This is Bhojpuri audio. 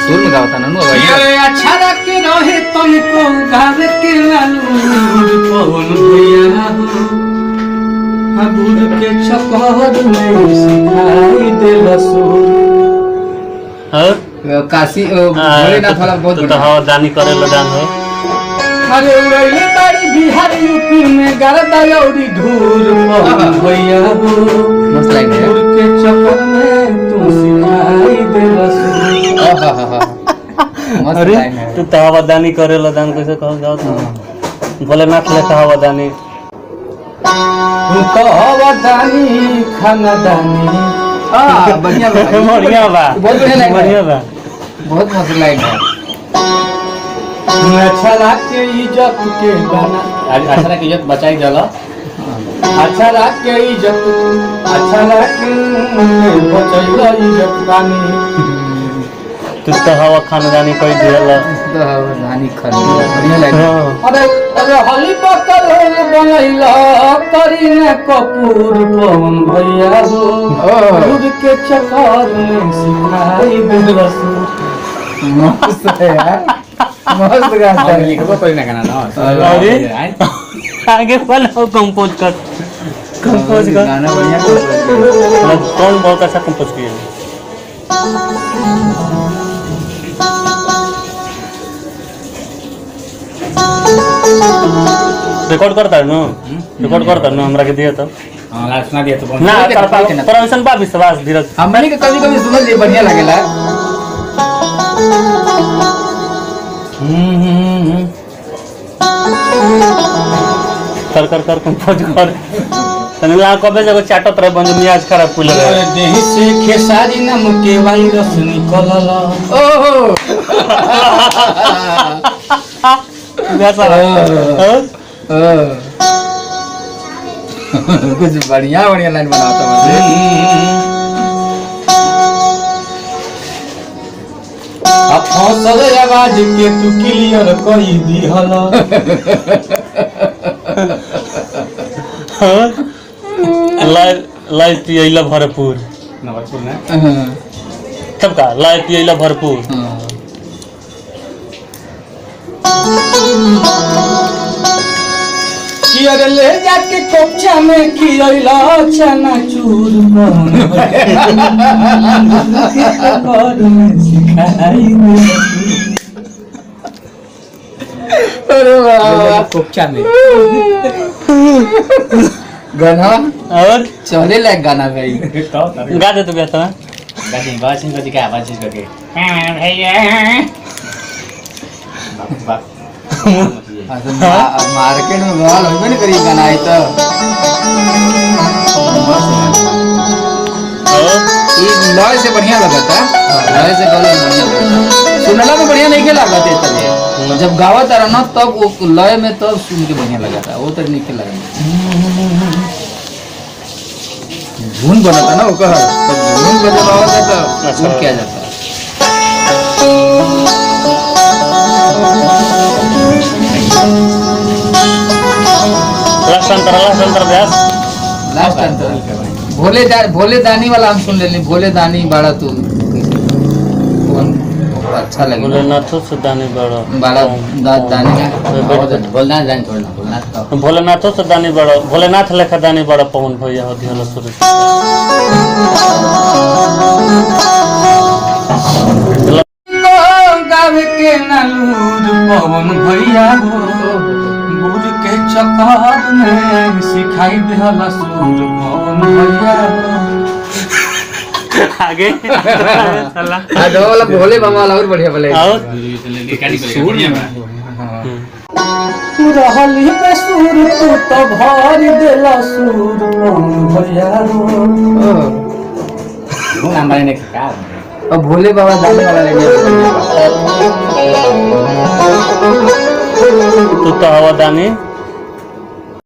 सुर में गाता ना अरे अच्छा रखे रहे तुमको गावे के लालूर पवन भैया हो दूर के चक्कर में सिखाई देला सुर। काशी भोलेनाथ वाला बहुत तो हवा दानी करे लगान हो। अरे उड़ैले बाड़ी बिहार यूपी में गरदा लौरी धूर पवन भैया हो मस्त लाइन है। दूर के चक्कर में तू सिखाई देला सुर। मस्त अरे लाइन है। तू तो हवा दानी करे लगान कैसे कहो जाओ तो भोलेनाथ लेखा हवा दानी। तू तो हवा दानी खाना दानी। बढ़िया बढ़िया बा बहुत बढ़िया लाइन बढ़िया है। बा बहुत मस्त लाइन है। अच्छा लाग के इज्जत के गाना अच्छा ना कि इज्जत बचाई जाला। अच्छा लाग के इज्जत अच्छा लाग के बचैला इज्जत बानी। तू तो हवा खानदानी कोई दिला। तो रानी खरी बढ़िया लाइन है। अरे अरे हली पकड़ बनैला करीना कपूर पवन भैया हो दूध के चक्कर में सिखाई देला सुर। मस्त है यार। मस्त गाता है। लिखबो कोई ना गाना ना अरे आगे वाला कंपोज कर कंपोज कर गाना बढ़िया कंपोज कौन बहुत अच्छा कंपोज किया। रिकॉर्ड करता है ना रिकॉर्ड करता है ना हमरा के दिया तो हां लास्ट ना दिया तो ना परमिशन बा विश्वास धीरज हमनी के कभी कभी सुनल जे बढ़िया लागेला। कर कर कर कंपोज कर तने ला कबे जगह चाटत रहे बंद मियाज खराब कुल रहे देहि से खेसारी नाम के वायरस निकलल। ओहो वैसा कुछ बढ़िया बढ़िया लाइन बनाता है। अब फसल आवाज के तू क्लियर कई दिहल। लाइव पियला भरपूर नवरपुर में सबका लाइव पियला भरपूर। कि अरे ले जाके कोपचा में खियला चना चूर अरे वाह कोपचा में गाना और चले लायक गाना भाई। गा दे तो बेटा गाड़ी बात सिंह को दिखा बात सिंह करके भैया मार्केट में बवाल होबे नहीं करी गाना आई तो ये लय से बढ़िया लगता लय से गले बढ़िया लगता सुनला में बढ़िया नहीं के लागत है तब जब गावत रहा ना तब वो लय में तब सुन के बढ़िया लगता वो तो नहीं के लगा धुन बनाता ना वो कह धुन को जब आवता तो सुन किया जाता लास्ट अंतर व्यास लास्ट अंतर भोले दानी वाला हम सुन लेनी भोले दानी बड़ा तू अच्छा लगे भोलेनाथ से दानी बड़ा दानी भोलेनाथ से दानी बड़ा भोलेनाथ लेखा दानी बड़ा पवन भैया हो दिहल सुर गावे के नालूर पवन भैया हो गुर के चक्कर में सिखाई देहला सुर पवन भैया हो। आगे चला दो वाला भोले बाबा वाला और बढ़िया बोले और रहली पे सुर तू तो भर देला सुर पवन भैया हो। हमारे ने क्या और भोले बाबा दानी वाला तू तो हवा दानी